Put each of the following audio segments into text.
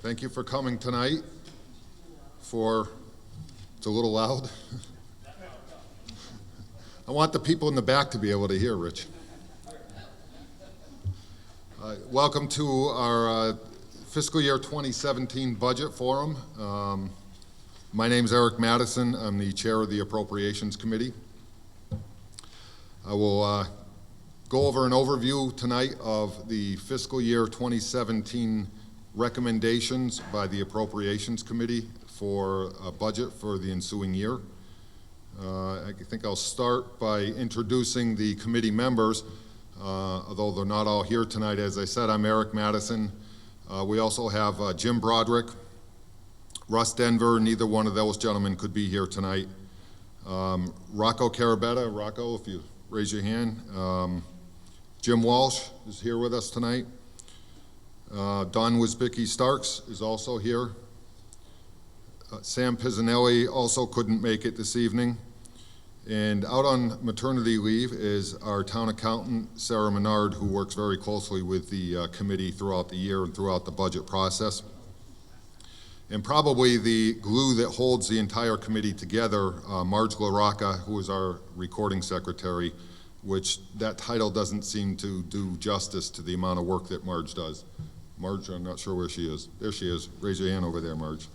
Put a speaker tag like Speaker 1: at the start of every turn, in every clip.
Speaker 1: Thank you for coming tonight it's a little loud. I want the people in the back to be able to hear, Rich. Welcome to our fiscal year 2017 budget forum. My name is Eric Madison. I'm the chair of the Appropriations Committee. I will go over an overview tonight of the fiscal year 2017 recommendations by the Appropriations Committee for a budget for the ensuing year. I think I'll start by introducing the committee members, although they're not all here tonight. As I said, I'm Eric Madison. We also have Jim Broderick, Russ Denver. Neither one of those gentlemen could be here tonight. Rocco Carabetta. Rocco, if you raise your hand. Jim Walsh is here with us tonight. Don Wisbicki-Starks is also here. Sam Pizzanelli also couldn't make it this evening. And out on maternity leave is our town accountant, Sarah Menard, who works very closely with the committee throughout the year and throughout the budget process. And probably the glue that holds the entire committee together, Marge LaRocca, who is our recording secretary, which that title doesn't seem to do justice to the amount of work that Marge does. Marge, I'm not sure where she is. There she is. Raise your hand over there, Marge.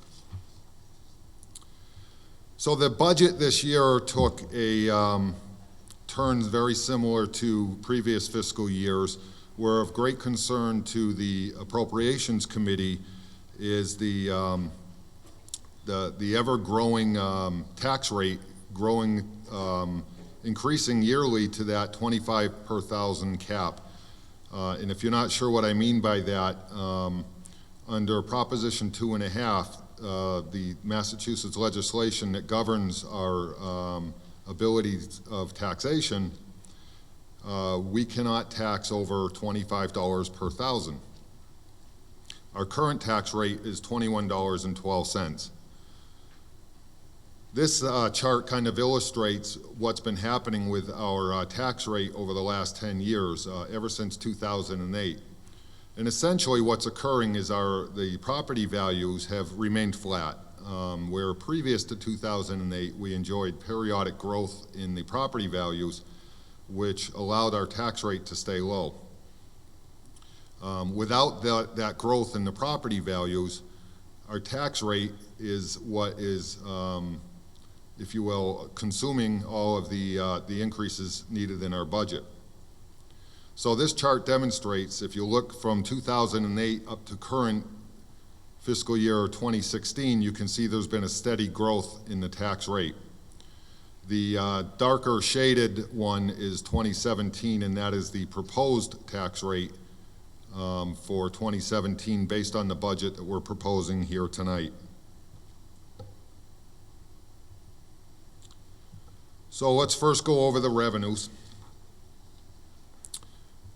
Speaker 1: So the budget this year took a turn very similar to previous fiscal years, where of great concern to the Appropriations Committee is the ever-growing tax rate increasing yearly to that 25 per thousand cap. And if you're not sure what I mean by that, under Proposition 2.5, the Massachusetts legislation that governs our abilities of taxation, we cannot tax over $25 per thousand. Our current tax rate is $21.12. This chart kind of illustrates what's been happening with our tax rate over the last 10 years, ever since 2008. And essentially what's occurring is the property values have remained flat, where previous to 2008 we enjoyed periodic growth in the property values, which allowed our tax rate to stay low. Without that growth in the property values, our tax rate is what is, if you will, consuming all of the increases needed in our budget. So this chart demonstrates, if you look from 2008 up to current fiscal year 2016, you can see there's been a steady growth in the tax rate. The darker shaded one is 2017, and that is the proposed tax rate for 2017 based on the budget that we're proposing here tonight. So let's first go over the revenues.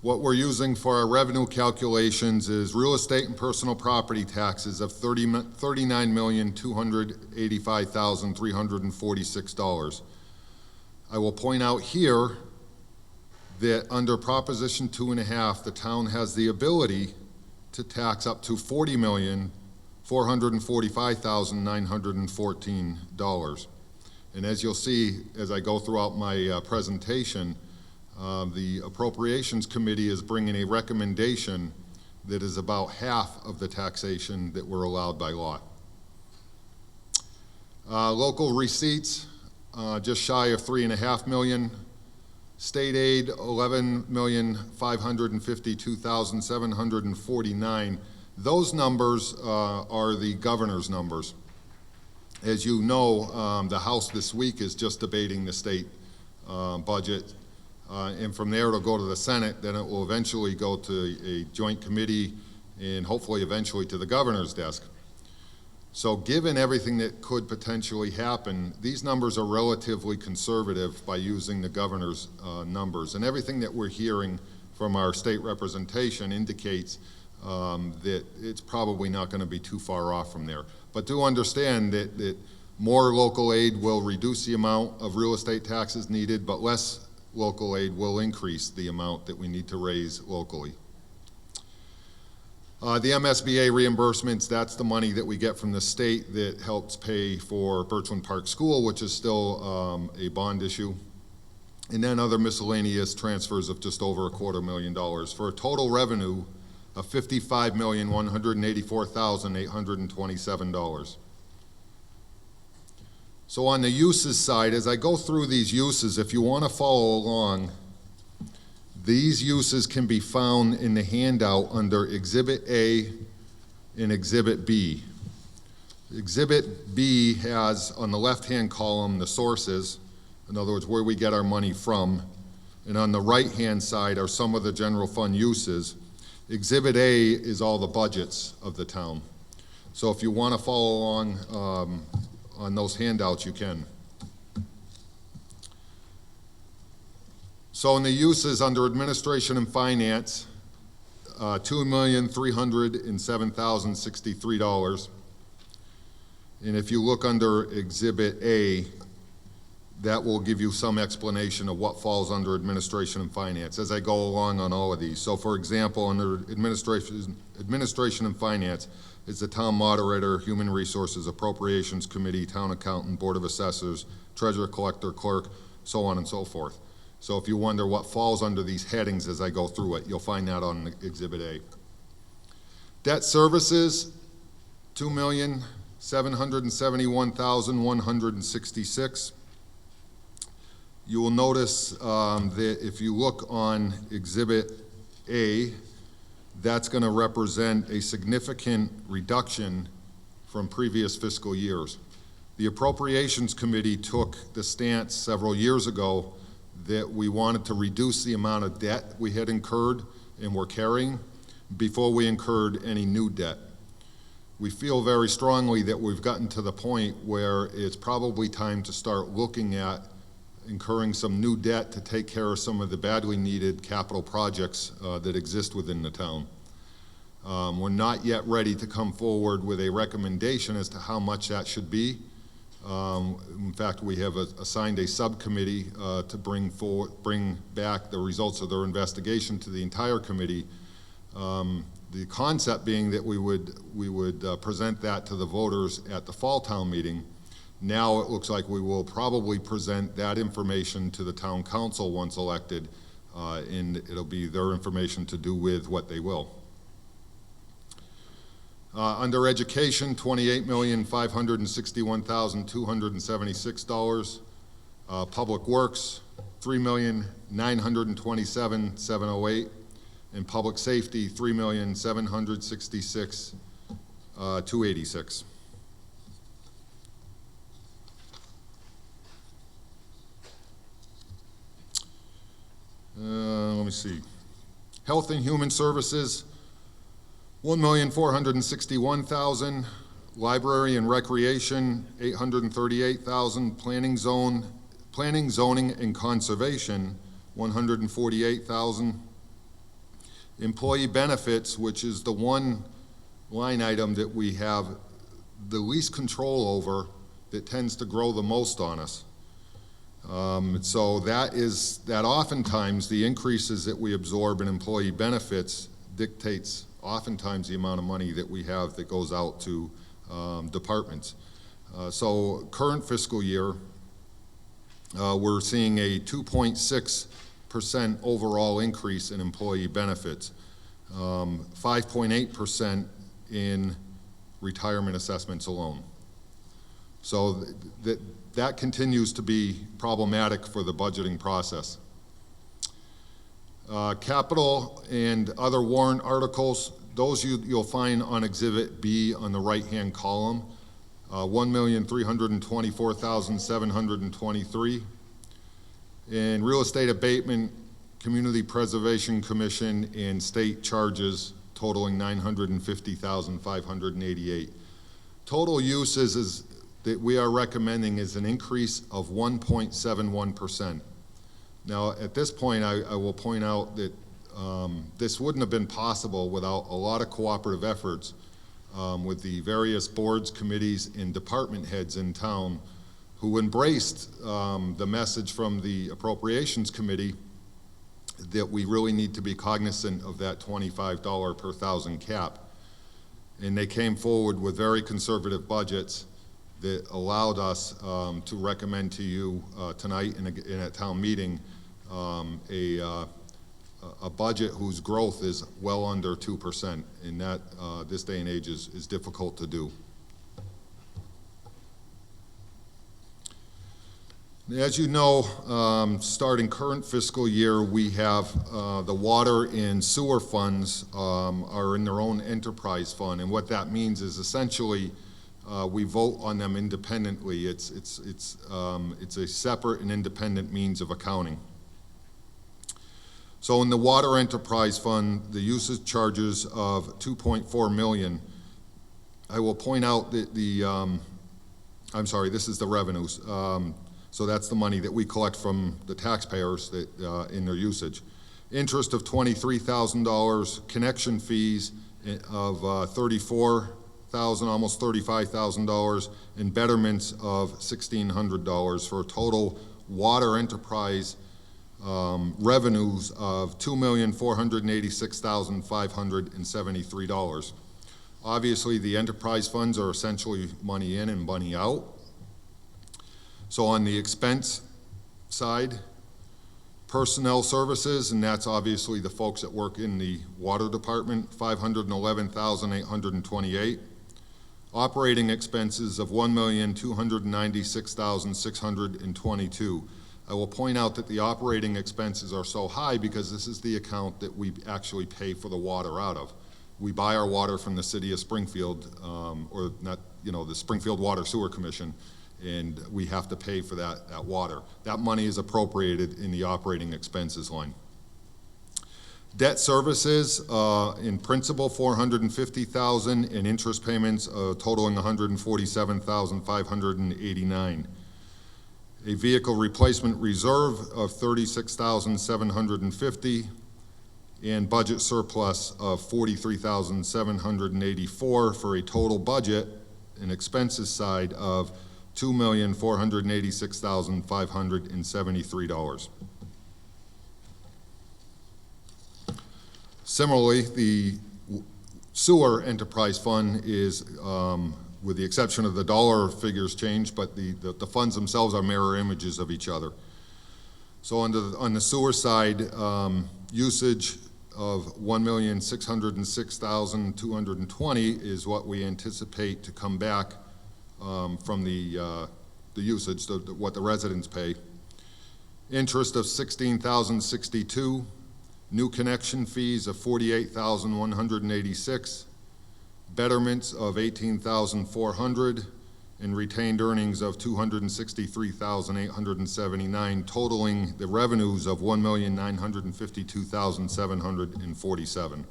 Speaker 1: What we're using for our revenue calculations is real estate and personal property taxes of $39,285,346. I will point out here that under Proposition 2.5, the town has the ability to tax up to $40,445,914. And as you'll see as I go throughout my presentation, the Appropriations Committee is bringing a recommendation that is about half of the taxation that we're allowed by law. Local receipts, just shy of $3.5 million. State aid, $11,552,749. Those numbers are the governor's numbers. As you know, the House this week is just debating the state budget. And from there it'll go to the Senate, then it will eventually go to a joint committee and hopefully eventually to the governor's desk. So given everything that could potentially happen, these numbers are relatively conservative by using the governor's numbers. And everything that we're hearing from our state representation indicates that it's probably not going to be too far off from there. But do understand that more local aid will reduce the amount of real estate taxes needed, but less local aid will increase the amount that we need to raise locally. The MSBA reimbursements, that's the money that we get from the state that helps pay for Birchland Park School, which is still a bond issue. And then other miscellaneous transfers of just over $250,000 for a total revenue of $55,184,827. So on the uses side, as I go through these uses, if you want to follow along, these uses can be found in the handout under Exhibit A and Exhibit B. Exhibit B has, on the left-hand column, the sources, in other words, where we get our money from, and on the right-hand side are some of the general fund uses. Exhibit A is all the budgets of the town. So if you want to follow along on those handouts, you can. So in the uses under administration and finance, $2,307,063. And if you look under Exhibit A, that will give you some explanation of what falls under administration and finance as I go along on all of these. So for example, under administration and finance is the town moderator, human resources, appropriations committee, town accountant, board of assessors, treasurer, collector, clerk, so on and so forth. So if you wonder what falls under these headings as I go through it, you'll find that on Exhibit A. Debt services, $2,771,166. You will notice that if you look on Exhibit A, that's going to represent a significant reduction from previous fiscal years. The Appropriations Committee took the stance several years ago that we wanted to reduce the amount of debt we had incurred and were carrying before we incurred any new debt. We feel very strongly that we've gotten to the point where it's probably time to start looking at incurring some new debt to take care of some of the badly needed capital projects that exist within the town. We're not yet ready to come forward with a recommendation as to how much that should be. In fact, we have assigned a subcommittee to bring back the results of their investigation to the entire committee. The concept being that we would present that to the voters at the fall town meeting. Now it looks like we will probably present that information to the town council once elected, and it'll be their information to do with what they will. Under education, $28,561,276. Public works, $3,927,708. And public safety, $3,766,286. Let me see. Health and Human Services, $1,461,000. Library and Recreation, $838,000. Planning, Zoning, and Conservation, $148,000. Employee benefits, which is the one line item that we have the least control over, that tends to grow the most on us. So that oftentimes the increases that we absorb in employee benefits dictates oftentimes the amount of money that we have that goes out to departments. So current fiscal year, we're seeing a 2.6% overall increase in employee benefits, 5.8% in retirement assessments alone. So that continues to be problematic for the budgeting process. Capital and other warrant articles, those you'll find on Exhibit B on the right-hand column, $1,324,723. And real estate abatement, community preservation commission, and state charges totaling $950,588. Total uses that we are recommending is an increase of 1.71%. Now, at this point, I will point out that this wouldn't have been possible without a lot of cooperative efforts with the various boards, committees, and department heads in town who embraced the message from the Appropriations Committee that we really need to be cognizant of that $25 per thousand cap. And they came forward with very conservative budgets that allowed us to recommend to you tonight in a town meeting a budget whose growth is well under 2%, and that this day and age is difficult to do. As you know, starting current fiscal year, we have the water and sewer funds are in their own enterprise fund, and what that means is essentially we vote on them independently. It's a separate and independent means of accounting. So in the water enterprise fund, the usage charges of $2.4 million. I will point out that I'm sorry, this is the revenues. So that's the money that we collect from the taxpayers that, in their usage. Interest of $23,000, connection fees of $34,000, almost $35,000, and betterments of $1,600 for a total water enterprise revenues of $2,486,573. Obviously, the enterprise funds are essentially money in and money out. So on the expense side, personnel services, and that's obviously the folks that work in the water department, $511,828. Operating expenses of $1,296,622. I will point out that the operating expenses are so high because this is the account that we actually pay for the water out of. We buy our water from the city of Springfield, or not, the Springfield Water Sewer Commission, and we have to pay for that water. That money is appropriated in the operating expenses line. Debt services, in principal, $450,000, and interest payments totaling $147,589. A vehicle replacement reserve of $36,750, and budget surplus of $43,784 for a total budget and expenses side of $2,486,573. Similarly, the sewer enterprise fund is, with the exception of the dollar figures change, but the funds themselves are mirror images of each other. So on the sewer side, usage of $1,606,220 is what we anticipate to come back from the usage, what the residents pay. Interest of $16,062, new connection fees of $48,186, betterments of $18,400, and retained earnings of $263,879, totaling the revenues of $1,952,747.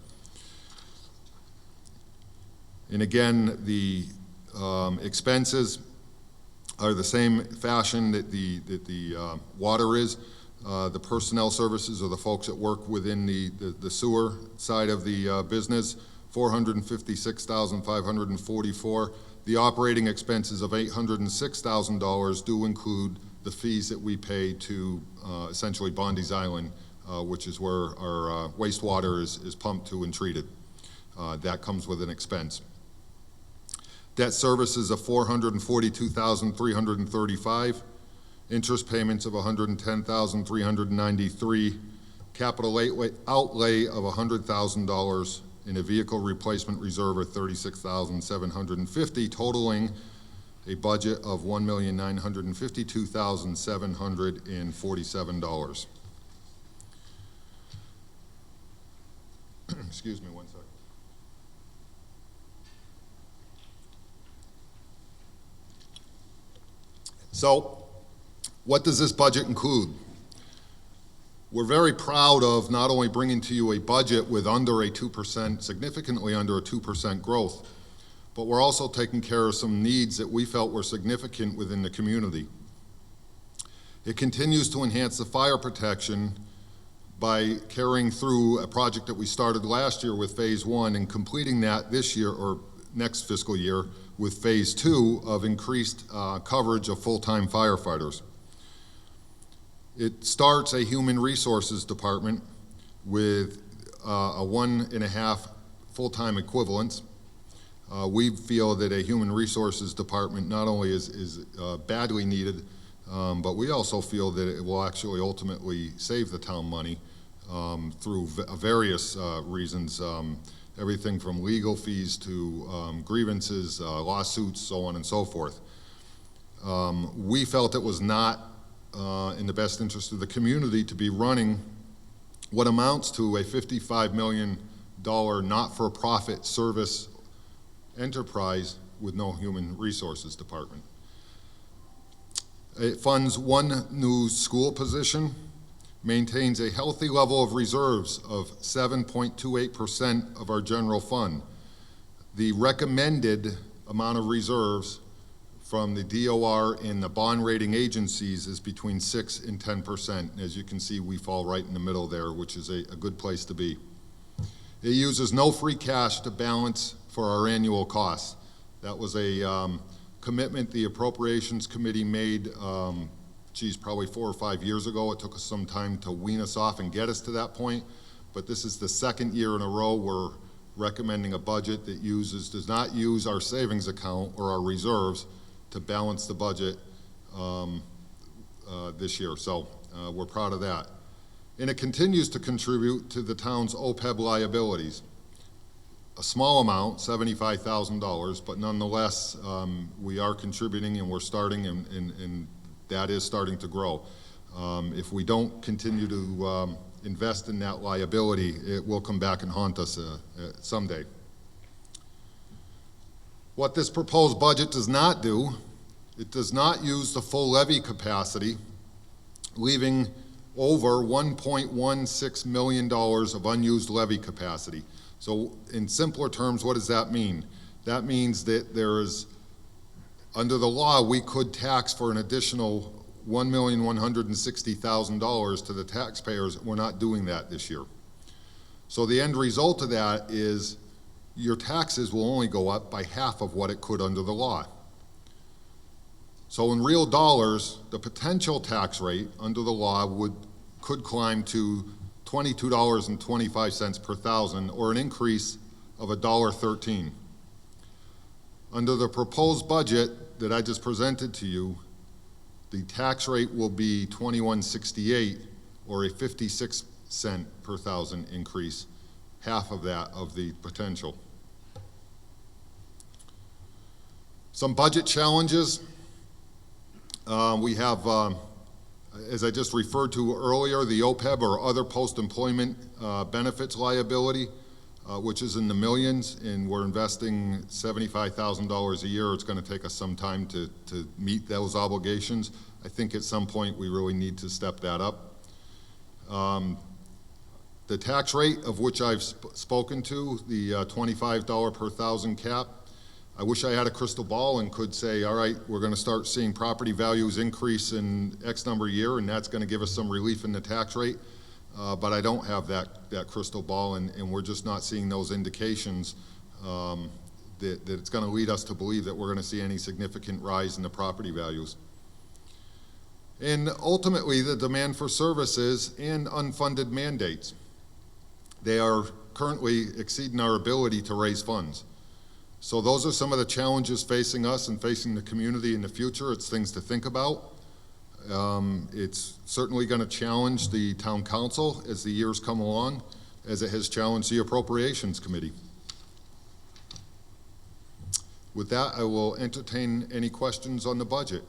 Speaker 1: And again, the expenses are the same fashion that the water is. The personnel services are the folks that work within the sewer side of the business, $456,544. The operating expenses of $806,000 do include the fees that we pay to essentially Bondi's Island, which is where our wastewater is pumped to and treated. That comes with an expense. Debt services of $442,335, interest payments of $110,393, capital outlay of $100,000, and a vehicle replacement reserve of $36,750, totaling a budget of $1,952,747. Excuse me one second. So, what does this budget include? We're very proud of not only bringing to you a budget with under a 2%, significantly under a 2% growth, but we're also taking care of some needs that we felt were significant within the community. It continues to enhance the fire protection by carrying through a project that we started last year with phase 1 and completing that this year or next fiscal year with phase 2 of increased coverage of full-time firefighters. It starts a human resources department with a 1.5 full-time equivalents. We feel that a human resources department not only is badly needed, but we also feel that it will actually ultimately save the town money through various reasons, everything from legal fees to grievances, lawsuits, so on and so forth. We felt it was not in the best interest of the community to be running what amounts to a $55 million not-for-profit service enterprise with no human resources department. It funds one new school position, maintains a healthy level of reserves of 7.28% of our general fund. The recommended amount of reserves from the DOR and the bond rating agencies is between 6 and 10%. As you can see, we fall right in the middle there, which is a good place to be. It uses no free cash to balance for our annual costs. That was a commitment the Appropriations Committee made, probably 4 or 5 years ago. It took us some time to wean us off and get us to that point, but this is the second year in a row we're recommending a budget that does not use our savings account or our reserves to balance the budget this year. So we're proud of that. And it continues to contribute to the town's OPEB liabilities. A small amount, $75,000, but nonetheless, we are contributing and we're starting, and that is starting to grow. If we don't continue to invest in that liability, it will come back and haunt us someday. What this proposed budget does not do, it does not use the full levy capacity, leaving over $1.16 million of unused levy capacity. So in simpler terms, what does that mean? That means that there is, under the law, we could tax for an additional $1,160,000 to the taxpayers. We're not doing that this year. So the end result of that is your taxes will only go up by half of what it could under the law. So in real dollars, the potential tax rate under the law could climb to $22.25 per thousand, or an increase of $1.13. Under the proposed budget that I just presented to you, the tax rate will be $21.68, or a 56-cent per thousand increase, half of that of the potential. Some budget challenges. We have, as I just referred to earlier, the OPEB, or other post-employment benefits liability, which is in the millions, and we're investing $75,000 a year. It's going to take us some time to meet those obligations. I think at some point we really need to step that up. The tax rate, of which I've spoken to, the $25 per thousand cap, I wish I had a crystal ball and could say, all right, we're going to start seeing property values increase in X number of years, and that's going to give us some relief in the tax rate. But I don't have that crystal ball, and we're just not seeing those indications that it's going to lead us to believe that we're going to see any significant rise in the property values. And ultimately, the demand for services and unfunded mandates. They are currently exceeding our ability to raise funds. So those are some of the challenges facing us and facing the community in the future. It's things to think about. It's certainly going to challenge the town council as the years come along, as it has challenged the Appropriations Committee. With that, I will entertain any questions on the budget.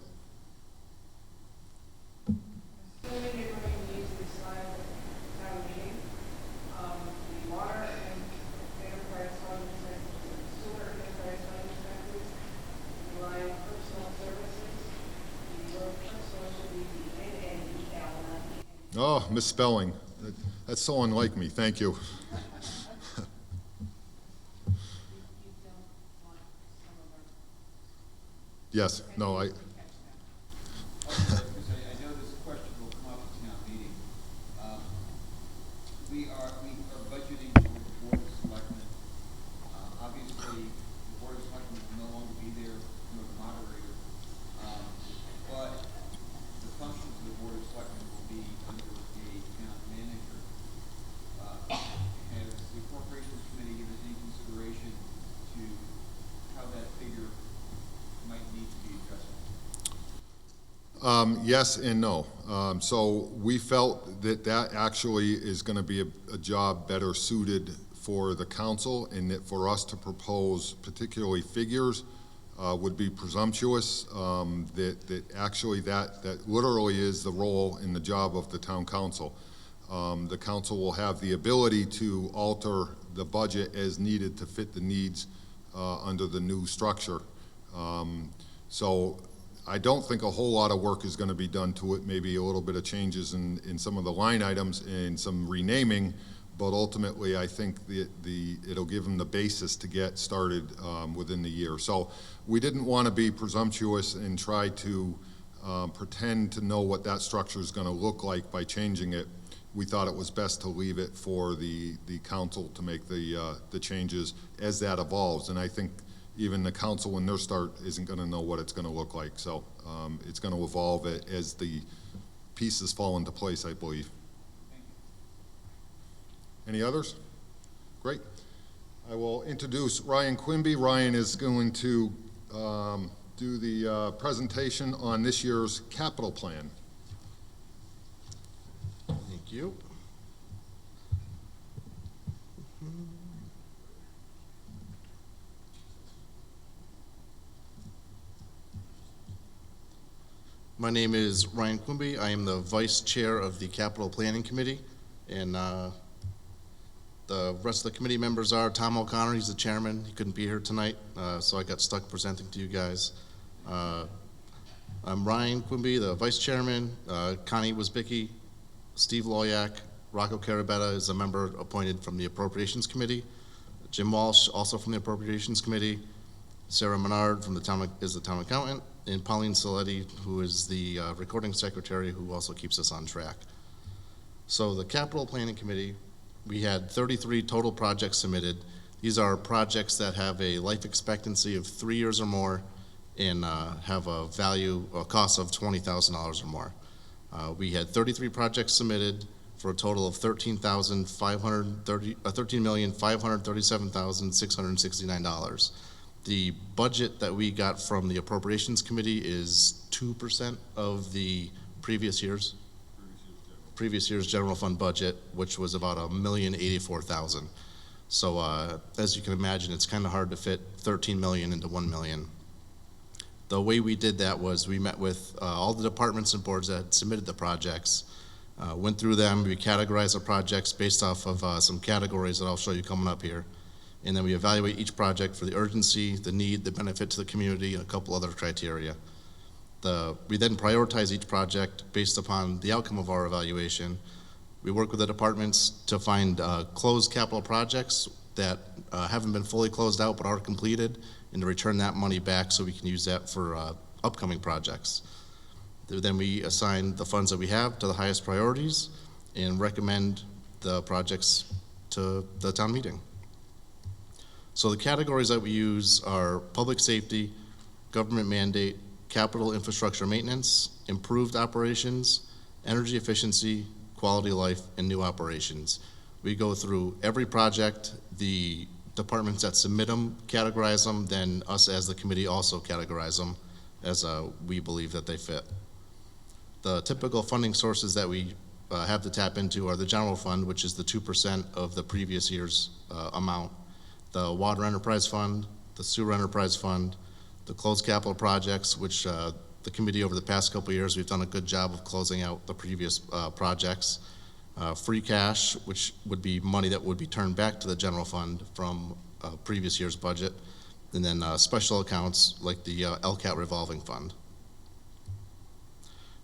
Speaker 1: Oh, misspelling. That's so unlike me. Thank you. Yes. No, I.
Speaker 2: I know this question will come up at town meeting. We are budgeting for the Board of Selectmen. Obviously, the Board of Selectmen will no longer be there, nor the moderator. But the functions of the Board of Selectmen will be under a town manager. Has the Appropriations Committee given any consideration to
Speaker 1: Yes and no. So we felt that that actually is going to be a job better suited for the council, and that for us to propose particularly figures would be presumptuous. That actually that literally is the role and the job of the town council. The council will have the ability to alter the budget as needed to fit the needs under the new structure. So I don't think a whole lot of work is going to be done to it, maybe a little bit of changes in some of the line items and some renaming, but ultimately I think it'll give them the basis to get started within the year. So we didn't want to be presumptuous and try to pretend to know what that structure is going to look like by changing it. We thought it was best to leave it for the council to make the changes as that evolves. And I think even the council, when they start, isn't going to know what it's going to look like. So it's going to evolve as the pieces fall into place, I believe. Any others? Great. I will introduce Ryan Quimby. Ryan is going to do the presentation on this year's capital plan.
Speaker 3: Thank you. My name is Ryan Quimby. I am the Vice Chair of the Capital Planning Committee, and the rest of the committee members are Tom O'Connor. He's the chairman. He couldn't be here tonight, so I got stuck presenting to you guys. I'm Ryan Quimby, the Vice Chairman. Connie Wisbicki, Steve Loyak, Rocco Carabetta is a member appointed from the Appropriations Committee. Jim Walsh, also from the Appropriations Committee. Sarah Menard is the town accountant, and Pauline Saletti, who is the recording secretary, who also keeps us on track. So the Capital Planning Committee, we had 33 total projects submitted. These are projects that have a life expectancy of 3 years or more and have a cost of $20,000 or more. We had 33 projects submitted for a total of $13,537,669. The budget that we got from the Appropriations Committee is 2% of the previous year's general fund budget, which was about $1,084,000. So as you can imagine, it's kind of hard to fit 13 million into 1 million. The way we did that was we met with all the departments and boards that had submitted the projects, went through them, we categorized the projects based off of some categories that I'll show you coming up here. And then we evaluate each project for the urgency, the need, the benefit to the community, and a couple other criteria. We then prioritize each project based upon the outcome of our evaluation. We work with the departments to find closed capital projects that haven't been fully closed out but are completed, and to return that money back so we can use that for upcoming projects. Then we assign the funds that we have to the highest priorities and recommend the projects to the town meeting. So the categories that we use are public safety, government mandate, capital infrastructure maintenance, improved operations, energy efficiency, quality of life, and new operations. We go through every project, the departments that submit them, categorize them, then us as the committee also categorize them as we believe that they fit. The typical funding sources that we have to tap into are the general fund, which is the 2% of the previous year's amount, the water enterprise fund, the sewer enterprise fund, the closed capital projects, which the committee over the past couple of years, we've done a good job of closing out the previous projects. Free cash, which would be money that would be turned back to the general fund from previous year's budget. And then special accounts like the LCAT revolving fund.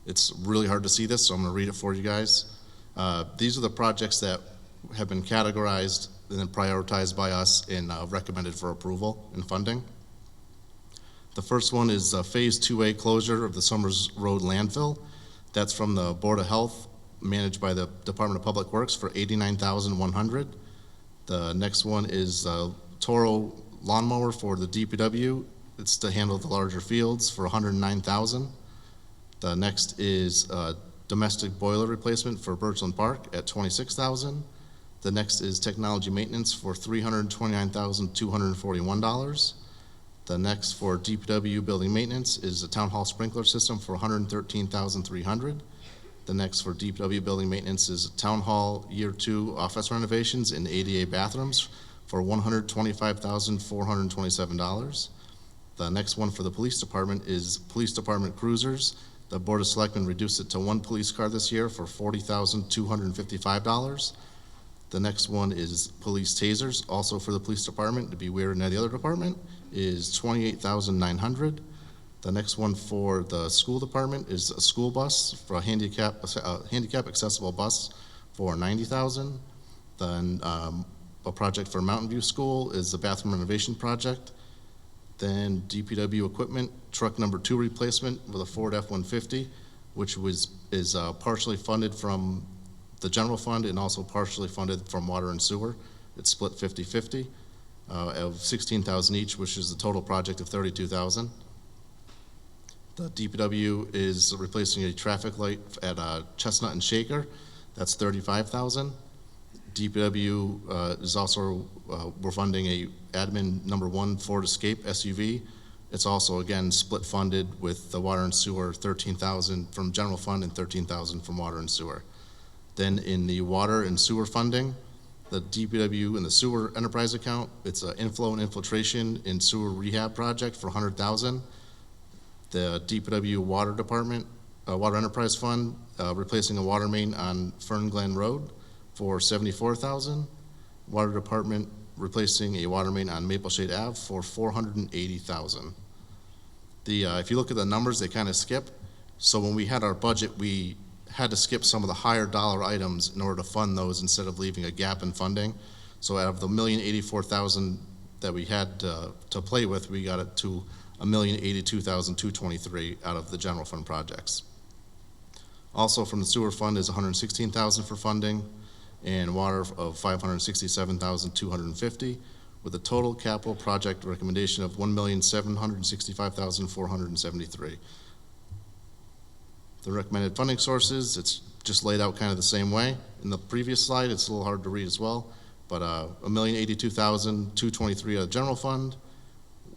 Speaker 3: It's really hard to see this, so I'm gonna read it for you guys. These are the projects that have been categorized and then prioritized by us and recommended for approval and funding. The first one is Phase 2A closure of the Summers Road landfill. That's from the Board of Health, managed by the Department of Public Works for $89,100. The next one is Toro lawnmower for the DPW. It's to handle the larger fields for $109,000. The next is domestic boiler replacement for Birchland Park at $26,000. The next is technology maintenance for $329,241. The next for DPW building maintenance is a town hall sprinkler system for $113,300. The next for DPW building maintenance is town hall year 2 office renovations and ADA bathrooms for $125,427. The next one for the police department is police department cruisers. The Board of Selectmen reduced it to 1 police car this year for $40,255. The next one is police tasers, also for the police department, to be weird in any other department, is $28,900. The next one for the school department is a school bus for a handicap accessible bus for $90,000. Then a project for Mountain View School is a bathroom renovation project. Then DPW equipment, truck number 2 replacement with a Ford F-150, which is partially funded from the general fund and also partially funded from water and sewer. It's split 50-50 of $16,000 each, which is the total project of $32,000. The DPW is replacing a traffic light at Chestnut and Shaker. That's $35,000. DPW is also, we're funding a admin number 1 Ford Escape SUV. It's also, again, split funded with the water and sewer, $13,000 from general fund and $13,000 from water and sewer. Then in the water and sewer funding, the DPW and the sewer enterprise account, it's an inflow and infiltration in sewer rehab project for $100,000. The DPW water department, water enterprise fund, replacing a water main on Fern Glen Road for $74,000. Water department replacing a water main on Maple Shade Ave for $480,000. If you look at the numbers, they kind of skip. So when we had our budget, we had to skip some of the higher dollar items in order to fund those instead of leaving a gap in funding. So out of the $1,084,000 that we had to play with, we got it to $1,082,223 out of the general fund projects. Also from the sewer fund is $116,000 for funding, and water of $567,250, with a total capital project recommendation of $1,765,473. The recommended funding sources, it's just laid out kind of the same way. In the previous slide, it's a little hard to read as well, but $1,082,223 out of the general fund,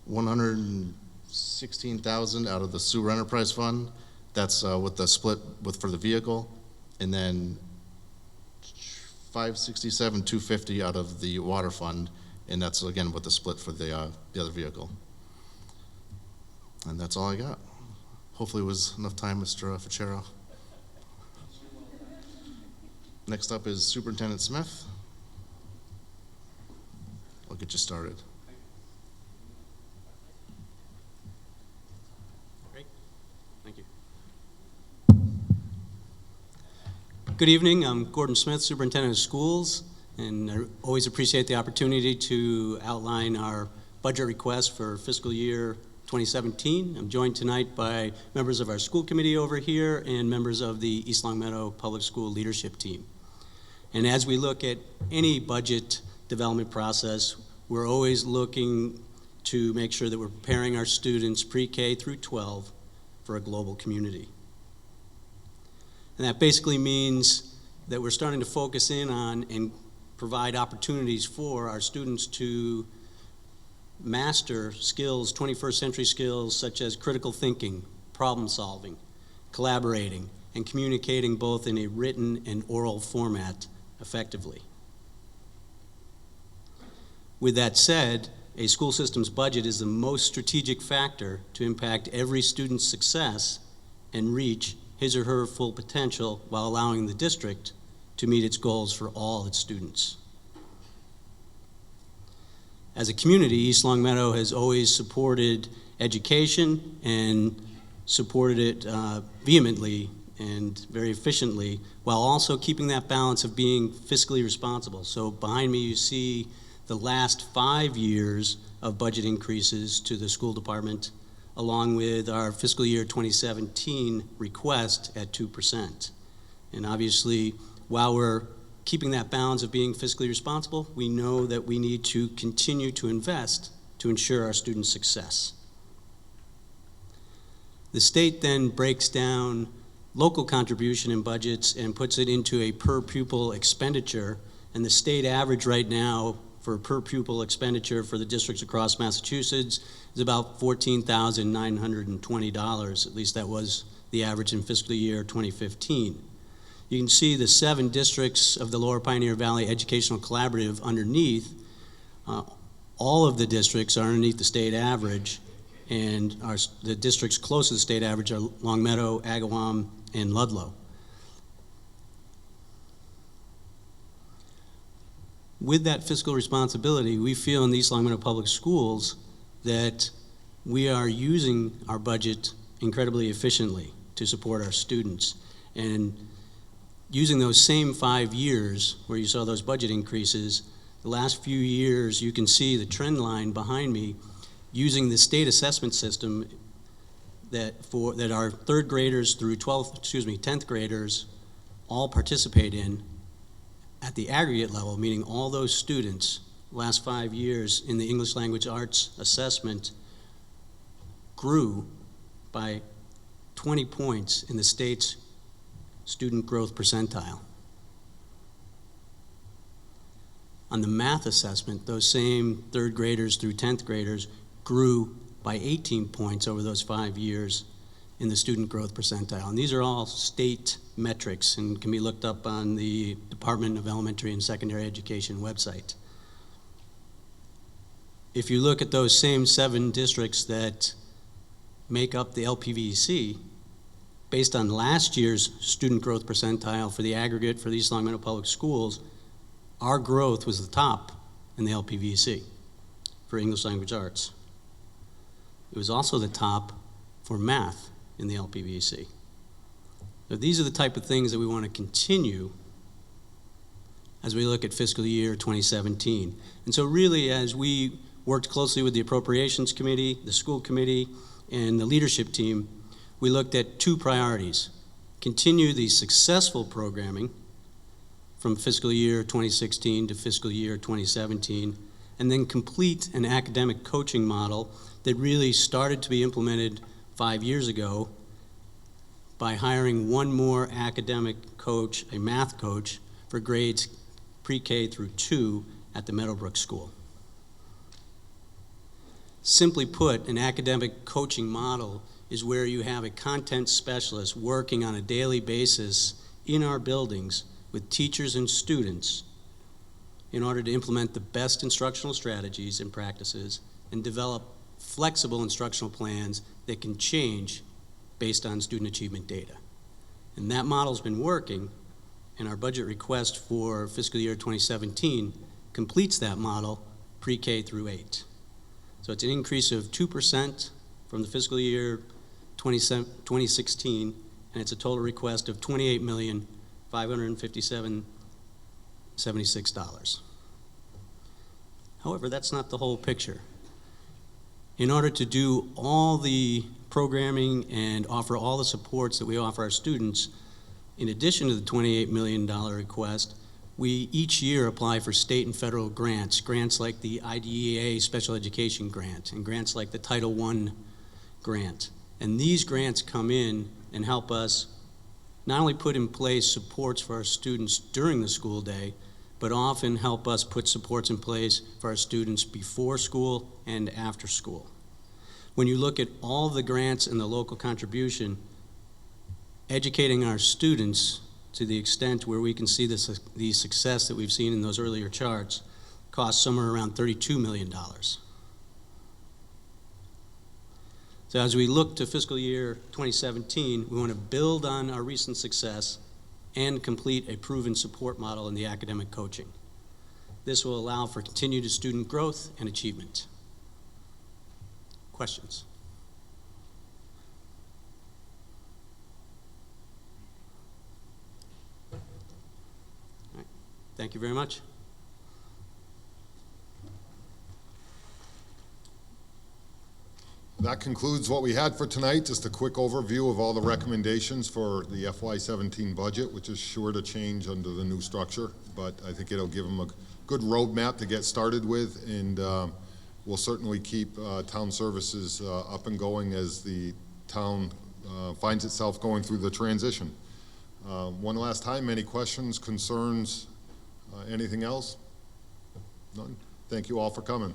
Speaker 3: $116,000 out of the sewer enterprise fund. That's with the split for the vehicle, and then $567,250 out of the water fund, and that's again with the split for the other vehicle. And that's all I got. Hopefully it was enough time, Mr. Ficero. Next up is Superintendent Smith. I'll get you started.
Speaker 4: Great. Thank you. Good evening. I'm Gordon Smith, Superintendent of Schools, and I always appreciate the opportunity to outline our budget request for fiscal year 2017. I'm joined tonight by members of our school committee over here and members of the East Longmeadow Public School leadership team. And as we look at any budget development process, we're always looking to make sure that we're preparing our students pre-K through 12 for a global community. And that basically means that we're starting to focus in on and provide opportunities for our students to master skills, 21st century skills such as critical thinking, problem solving, collaborating, and communicating both in a written and oral format effectively. With that said, a school system's budget is the most strategic factor to impact every student's success and reach his or her full potential while allowing the district to meet its goals for all its students. As a community, East Longmeadow has always supported education and supported it vehemently and very efficiently, while also keeping that balance of being fiscally responsible. So behind me you see the last 5 years of budget increases to the school department, along with our fiscal year 2017 request at 2%. And obviously, while we're keeping that balance of being fiscally responsible, we know that we need to continue to invest to ensure our students' success. The state then breaks down local contribution in budgets and puts it into a per pupil expenditure, and the state average right now for per pupil expenditure for the districts across Massachusetts is about $14,920. At least that was the average in fiscal year 2015. You can see the 7 districts of the Lower Pioneer Valley Educational Collaborative underneath. All of the districts are underneath the state average, and the districts close to the state average are Longmeadow, Agawam, and Ludlow. With that fiscal responsibility, we feel in the East Longmeadow Public Schools that we are using our budget incredibly efficiently to support our students. And using those same 5 years where you saw those budget increases, the last few years, you can see the trend line behind me using the state assessment system that our 3rd graders through 10th graders all participate in at the aggregate level, meaning all those students, last 5 years in the English language arts assessment grew by 20 points in the state's student growth percentile. On the math assessment, those same 3rd graders through 10th graders grew by 18 points over those 5 years in the student growth percentile. And these are all state metrics and can be looked up on the Department of Elementary and Secondary Education website. If you look at those same 7 districts that make up the LPVC, based on last year's student growth percentile for the aggregate for the East Longmeadow Public Schools, our growth was the top in the LPVC for English language arts. It was also the top for math in the LPVC. So these are the type of things that we want to continue as we look at fiscal year 2017. And so really, as we worked closely with the Appropriations Committee, the School Committee, and the leadership team, we looked at 2 priorities. Continue the successful programming from fiscal year 2016 to fiscal year 2017, and then complete an academic coaching model that really started to be implemented 5 years ago by hiring 1 more academic coach, a math coach, for grades pre-K through 2 at the Meadowbrook School. Simply put, an academic coaching model is where you have a content specialist working on a daily basis in our buildings with teachers and students in order to implement the best instructional strategies and practices and develop flexible instructional plans that can change based on student achievement data. And that model's been working, and our budget request for fiscal year 2017 completes that model pre-K through 8. So it's an increase of 2% from the fiscal year 2016, and it's a total request of $28,557,076. However, that's not the whole picture. In order to do all the programming and offer all the supports that we offer our students, in addition to the $28 million request, we each year apply for state and federal grants, grants like the IDEA Special Education Grant and grants like the Title I grant. And these grants come in and help us not only put in place supports for our students during the school day, but often help us put supports in place for our students before school and after school. When you look at all the grants and the local contribution, educating our students to the extent where we can see the success that we've seen in those earlier charts costs somewhere around $32 million. So as we look to fiscal year 2017, we want to build on our recent success and complete a proven support model in the academic coaching. This will allow for continued student growth and achievement. Questions? All right. Thank you very much.
Speaker 1: That concludes what we had for tonight. Just a quick overview of all the recommendations for the FY17 budget, which is sure to change under the new structure, but I think it'll give them a good roadmap to get started with, and we'll certainly keep town services up and going as the town finds itself going through the transition. One last time, any questions, concerns, anything else? None? Thank you all for coming.